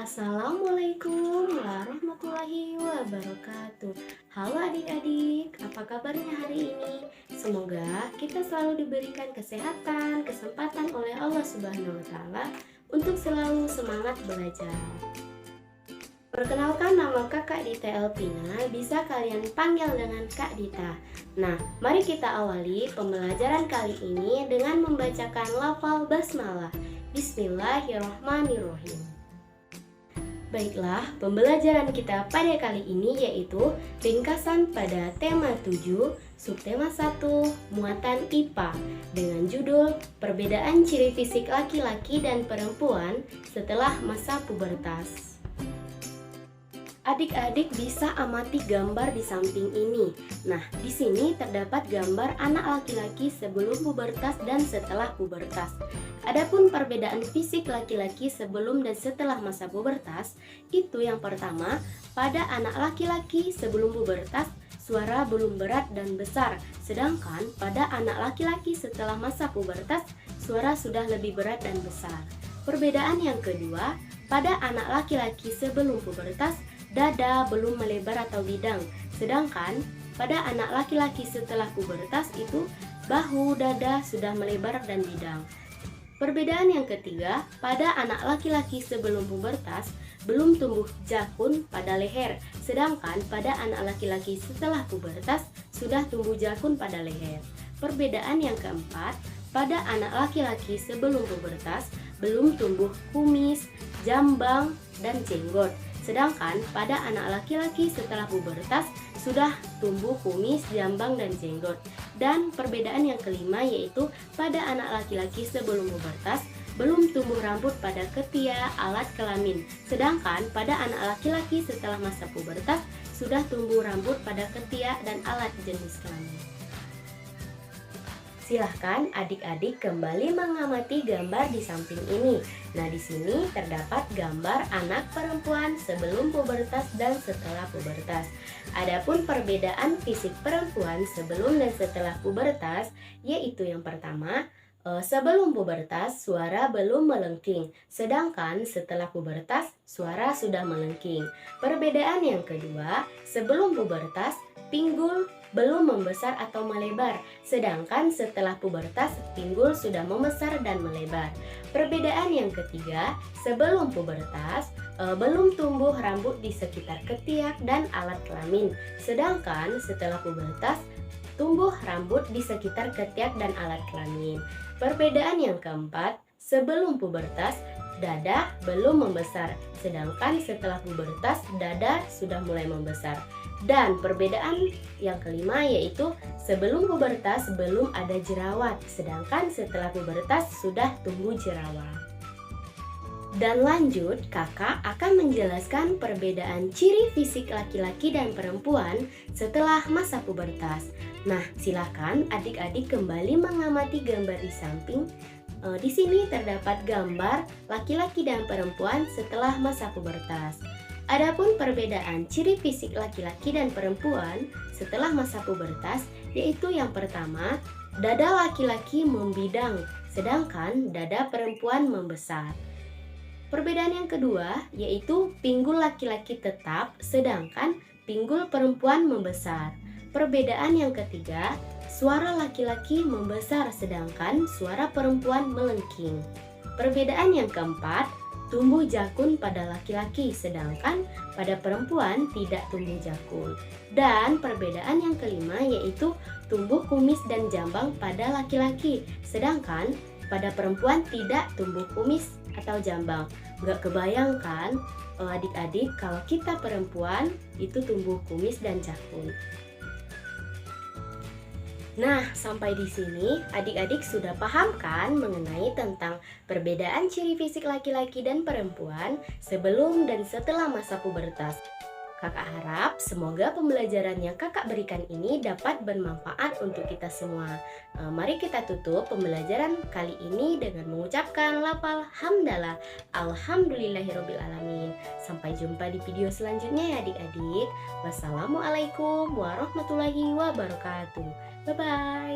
Assalamualaikum warahmatullahi wabarakatuh. Halo adik-adik, apa kabarnya hari ini? Semoga kita selalu diberikan kesehatan, kesempatan oleh Allah Subhanahu wa Ta'ala untuk selalu semangat belajar. Perkenalkan, nama kakak Dita Elpina, bisa kalian panggil dengan Kak Dita. Nah, mari kita awali pembelajaran kali ini dengan membacakan lafal basmalah. Bismillahirrahmanirrahim. Baiklah, pembelajaran kita pada kali ini yaitu ringkasan pada tema 7, subtema 1, muatan IPA dengan judul Perbedaan Ciri Fisik Laki-laki dan Perempuan Setelah Masa Pubertas. Adik-adik bisa amati gambar di samping ini. Nah, di sini terdapat gambar anak laki-laki sebelum pubertas dan setelah pubertas. Adapun perbedaan fisik laki-laki sebelum dan setelah masa pubertas, itu yang pertama, pada anak laki-laki sebelum pubertas, suara belum berat dan besar, sedangkan pada anak laki-laki setelah masa pubertas, suara sudah lebih berat dan besar. Perbedaan yang kedua, pada anak laki-laki sebelum pubertas, dada belum melebar atau bidang, sedangkan pada anak laki-laki setelah pubertas itu bahu dada sudah melebar dan bidang. Perbedaan yang ketiga, pada anak laki-laki sebelum pubertas belum tumbuh jakun pada leher, sedangkan pada anak laki-laki setelah pubertas sudah tumbuh jakun pada leher. Perbedaan yang keempat, pada anak laki-laki sebelum pubertas belum tumbuh kumis, jambang, dan jenggot, sedangkan pada anak laki-laki setelah pubertas sudah tumbuh kumis, jambang, dan jenggot. Dan perbedaan yang kelima yaitu pada anak laki-laki sebelum pubertas belum tumbuh rambut pada ketiak, alat kelamin, sedangkan pada anak laki-laki setelah masa pubertas sudah tumbuh rambut pada ketiak dan alat jenis kelamin. Silahkan adik-adik kembali mengamati gambar di samping ini. Nah, di sini terdapat gambar anak perempuan sebelum pubertas dan setelah pubertas. Adapun perbedaan fisik perempuan sebelum dan setelah pubertas, yaitu yang pertama, sebelum pubertas suara belum melengking, sedangkan setelah pubertas suara sudah melengking. Perbedaan yang kedua, sebelum pubertas pinggul belum membesar atau melebar, sedangkan setelah pubertas pinggul sudah membesar dan melebar. Perbedaan yang ketiga, sebelum pubertas belum tumbuh rambut di sekitar ketiak dan alat kelamin, sedangkan setelah pubertas tumbuh rambut di sekitar ketiak dan alat kelamin. Perbedaan yang keempat, sebelum pubertas dada belum membesar, sedangkan setelah pubertas dada sudah mulai membesar. Dan perbedaan yang kelima yaitu sebelum pubertas belum ada jerawat, sedangkan setelah pubertas sudah tumbuh jerawat. Dan lanjut, kakak akan menjelaskan perbedaan ciri fisik laki-laki dan perempuan setelah masa pubertas. Nah, silakan adik-adik kembali mengamati gambar di samping. Di sini terdapat gambar laki-laki dan perempuan setelah masa pubertas. Adapun perbedaan ciri fisik laki-laki dan perempuan setelah masa pubertas yaitu yang pertama, dada laki-laki membidang, sedangkan dada perempuan membesar. Perbedaan yang kedua yaitu pinggul laki-laki tetap, sedangkan pinggul perempuan membesar. Perbedaan yang ketiga, suara laki-laki membesar sedangkan suara perempuan melengking. Perbedaan yang keempat, tumbuh jakun pada laki-laki sedangkan pada perempuan tidak tumbuh jakun. Dan perbedaan yang kelima yaitu tumbuh kumis dan jambang pada laki-laki sedangkan pada perempuan tidak tumbuh kumis atau jambang. Gak kebayangkan adik-adik kalau kita perempuan itu tumbuh kumis dan jakun. Nah, sampai di sini adik-adik sudah paham kan mengenai tentang perbedaan ciri fisik laki-laki dan perempuan sebelum dan setelah masa pubertas. Kakak harap semoga pembelajaran yang kakak berikan ini dapat bermanfaat untuk kita semua. Mari kita tutup pembelajaran kali ini dengan mengucapkan lafal hamdalah. Alhamdulillahirobbilalamin. Sampai jumpa di video selanjutnya ya adik-adik. Wassalamualaikum warahmatullahi wabarakatuh. Bye-bye.